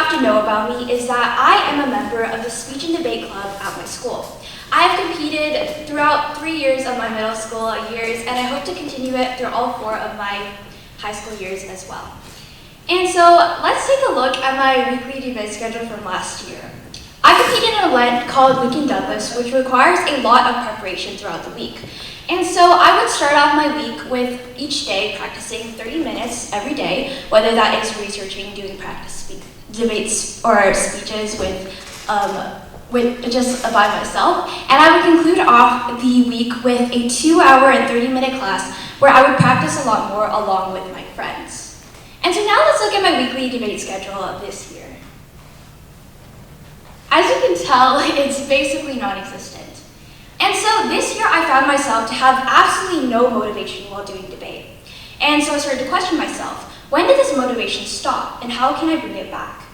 have to know about me is that I am a member of the speech and debate club at my school. I have competed throughout 3 years of my middle school years, and I hope to continue it through all 4 of my high school years as well. And so let's take a look at my weekly debate schedule from last year. I competed in an event called Lincoln Douglas, which requires a lot of preparation throughout the week. And so I would start off my week with each day practicing 30 minutes every day, whether that is researching, doing practice debates or speeches with just by myself. And I would conclude off the week with a 2-hour and 30-minute class where I would practice a lot more along with my friends. And so now let's look at my weekly debate schedule of this year. As you can tell, it's basically non-existent. And so this year I found myself to have absolutely no motivation while doing debate. And so I started to question myself, when did this motivation stop and how can I bring it back?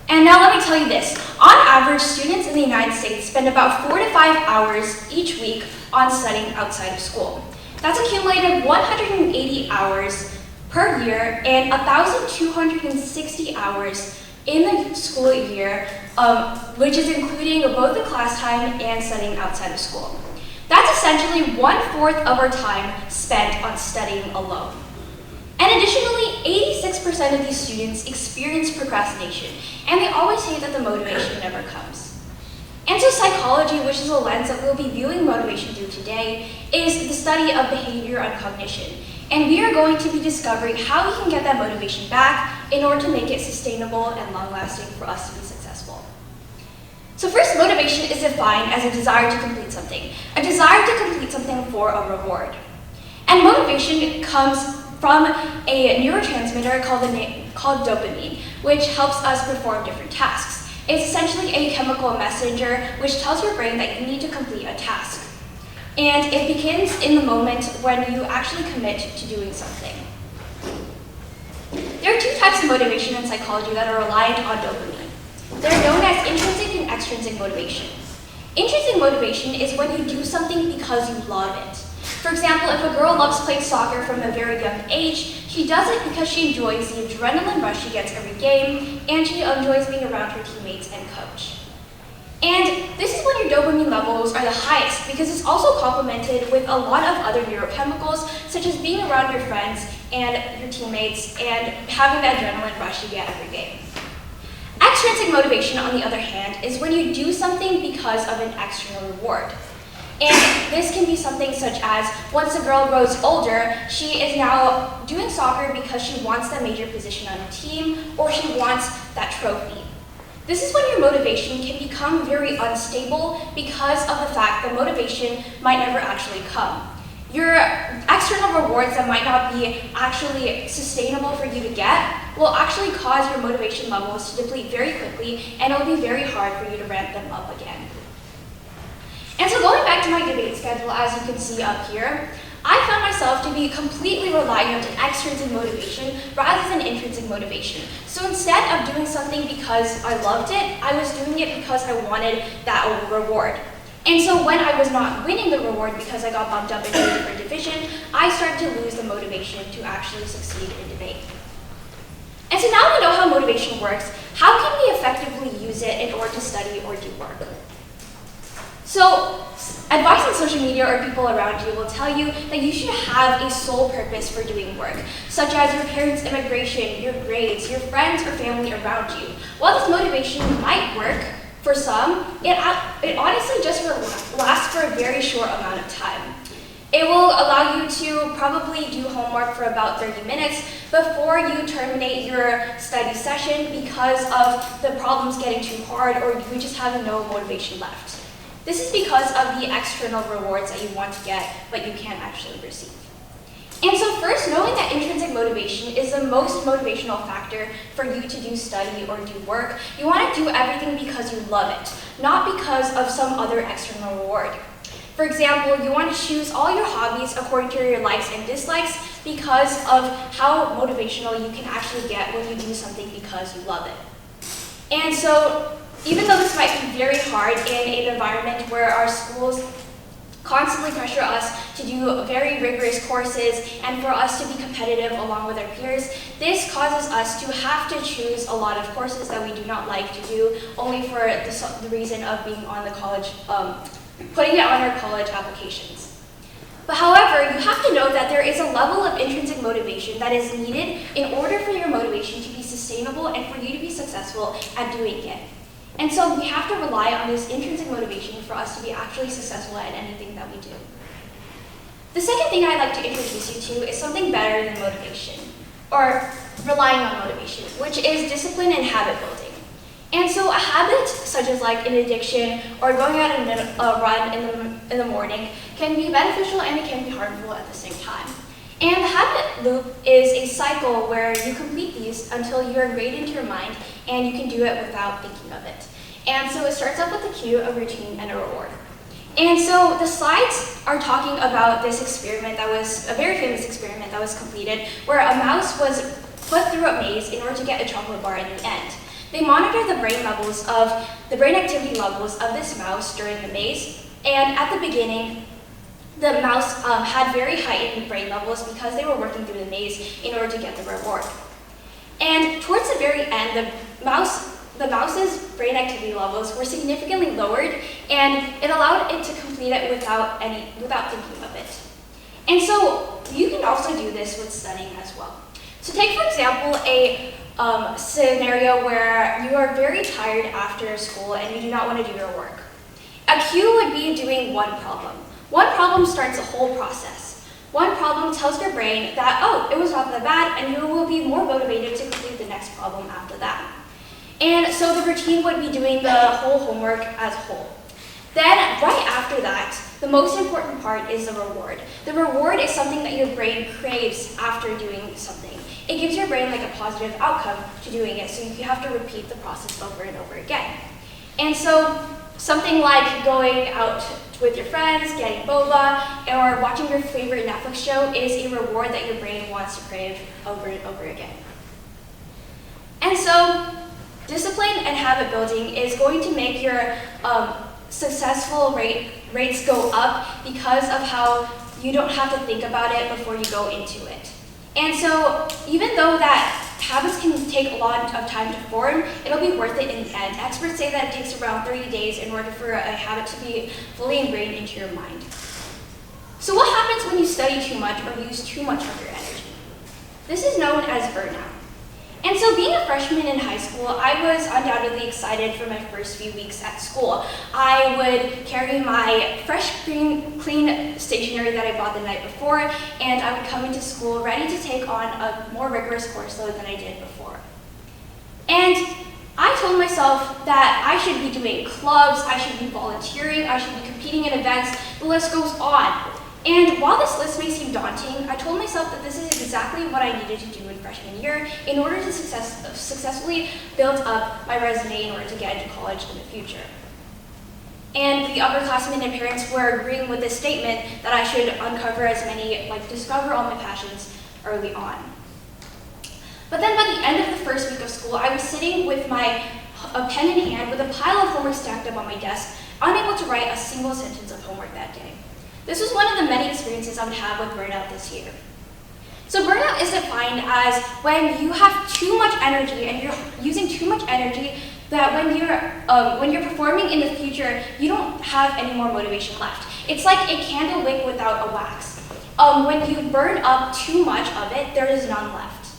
And now let me tell you this, on average, students in the United States spend about 4 to 5 hours each week on studying outside of school. That's accumulated 180 hours per year and 1,260 hours in the school year, which is including both the class time and studying outside of school. That's essentially 1/4 of our time spent on studying alone. And additionally, 86% of these students experience procrastination, and they always say that the motivation never comes. And so psychology, which is a lens that we'll be viewing motivation through today, is the study of behavior and cognition. And we are going to be discovering how we can get that motivation back in order to make it sustainable and long-lasting for us to be successful. So first, motivation is defined as a desire to complete something. A desire to complete something for a reward. And motivation comes from a neurotransmitter called dopamine, which helps us perform different tasks. It's essentially a chemical messenger which tells your brain that you need to complete a task. And it begins in the moment when you actually commit to doing something. There are 2 types of motivation in psychology that are reliant on dopamine. They're known as intrinsic and extrinsic motivation. Intrinsic motivation is when you do something because you love it. For example, if a girl loves playing soccer from a very young age, she does it because she enjoys the adrenaline rush she gets every game, and she enjoys being around her teammates and coach. And this is when your dopamine levels are the highest because it's also complemented with a lot of other neurochemicals, such as being around your friends and your teammates and having that adrenaline rush you get every game. Extrinsic motivation, on the other hand, is when you do something because of an external reward. And this can be something such as, once a girl grows older, she is now doing soccer because she wants that major position on her team, or she wants that trophy. This is when your motivation can become very unstable because of the fact that motivation might never actually come. Your external rewards that might not be actually sustainable for you to get will actually cause your motivation levels to deplete very quickly, and it will be very hard for you to ramp them up again. And so going back to my debate schedule, as you can see up here, I found myself to be completely reliant on extrinsic motivation rather than intrinsic motivation. So instead of doing something because I loved it, I was doing it because I wanted that reward. And so when I was not winning the reward because I got bumped up into a different division, I started to lose the motivation to actually succeed in debate. And so now we know how motivation works, how can we effectively use it in order to study or do work? So, advice on social media or people around you will tell you that you should have a sole purpose for doing work, such as your parents' immigration, your grades, your friends or family around you. While this motivation might work for some, it honestly just lasts for a very short amount of time. It will allow you to probably do homework for about 30 minutes before you terminate your study session because of the problems getting too hard or you just have no motivation left. This is because of the external rewards that you want to get, but you can't actually receive. And so first, knowing that intrinsic motivation is the most motivational factor for you to do study or do work, you want to do everything because you love it, not because of some other external reward. For example, you want to choose all your hobbies according to your likes and dislikes because of how motivational you can actually get when you do something because you love it. And so, even though this might be very hard in an environment where our schools constantly pressure us to do very rigorous courses and for us to be competitive along with our peers. This causes us to have to choose a lot of courses that we do not like to do, only for the reason of being on the college, putting it on our college applications. But however, you have to know that there is a level of intrinsic motivation that is needed in order for your motivation to be sustainable and for you to be successful at doing it. And so we have to rely on this intrinsic motivation for us to be actually successful at anything that we do. The second thing I'd like to introduce you to is something better than motivation, or relying on motivation, which is discipline and habit building. And so a habit, such as like an addiction or going out on a run in the morning, can be beneficial and it can be harmful at the same time. And the habit loop is a cycle where you complete these until you're ingrained into your mind and you can do it without thinking of it. And so it starts off with a cue, a routine, and a reward. And so the slides are talking about this experiment that was a very famous experiment that was completed, where a mouse was put through a maze in order to get a chocolate bar in the end. They monitored the brain activity levels of this mouse during the maze, and at the beginning, the mouse had very heightened brain levels because they were working through the maze in order to get the reward. And towards the very end, the mouse's brain activity levels were significantly lowered, and it allowed it to complete it without thinking of it. And so you can also do this with studying as well. So take, for example, a scenario where you are very tired after school and you do not want to do your work. A cue would be doing one problem. One problem starts a whole process. One problem tells your brain that, oh, it was not that bad, and you will be more motivated to complete the next problem after that. And so the routine would be doing the whole homework as a whole. Then, right after that, the most important part is the reward. The reward is something that your brain craves after doing something. It gives your brain like a positive outcome to doing it, so you have to repeat the process over and over again. And so something like going out with your friends, getting boba, or watching your favorite Netflix show is a reward that your brain wants to crave over and over again. And so discipline and habit building is going to make your successful rates go up because of how you don't have to think about it before you go into it. And so even though that habits can take a lot of time to form, it'll be worth it in the end. Experts say that it takes around 30 days in order for a habit to be fully ingrained into your mind. So what happens when you study too much or use too much of your energy? This is known as burnout. And so being a freshman in high school, I was undoubtedly excited for my first few weeks at school. I would carry my fresh, clean stationery that I bought the night before, and I would come into school ready to take on a more rigorous course load than I did before. And I told myself that I should be doing clubs, I should be volunteering, I should be competing in events, the list goes on. And while this list may seem daunting, I told myself that this is exactly what I needed to do in freshman year in order to successfully build up my resume in order to get into college in the future. And the upperclassmen and parents were agreeing with this statement that I should discover all my passions early on. But then by the end of the first week of school, I was sitting with a pen in hand with a pile of homework stacked up on my desk, unable to write a single sentence of homework that day. This was one of the many experiences I would have with burnout this year. So burnout is defined as when you have too much energy and you're using too much energy that when you're performing in the future, you don't have any more motivation left. It's like a candle wick without a wax. When you burn up too much of it, there is none left.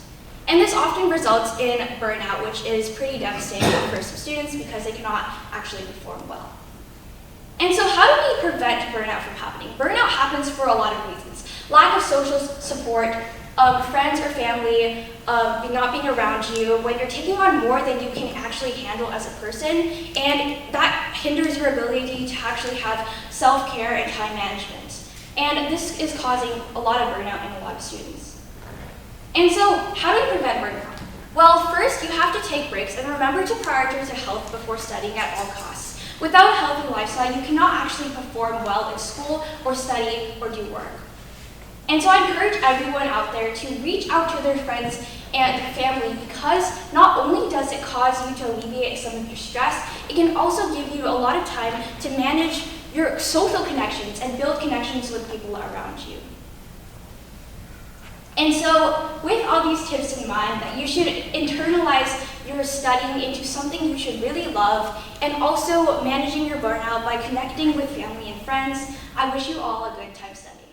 And this often results in burnout, which is pretty devastating for some students because they cannot actually perform well. And so how do we prevent burnout from happening? Burnout happens for a lot of reasons. Lack of social support, friends or family not being around you, when you're taking on more than you can actually handle as a person, and that hinders your ability to actually have self-care and time management. And this is causing a lot of burnout in a lot of students. And so how do we prevent burnout? Well, first you have to take breaks and remember to prioritize your health before studying at all costs. Without a healthy lifestyle, you cannot actually perform well in school or study or do work. And so I encourage everyone out there to reach out to their friends and family because not only does it cause you to alleviate some of your stress, it can also give you a lot of time to manage your social connections and build connections with people around you. And so, with all these tips in mind, that you should internalize your studying into something you should really love, and also managing your burnout by connecting with family and friends, I wish you all a good time studying.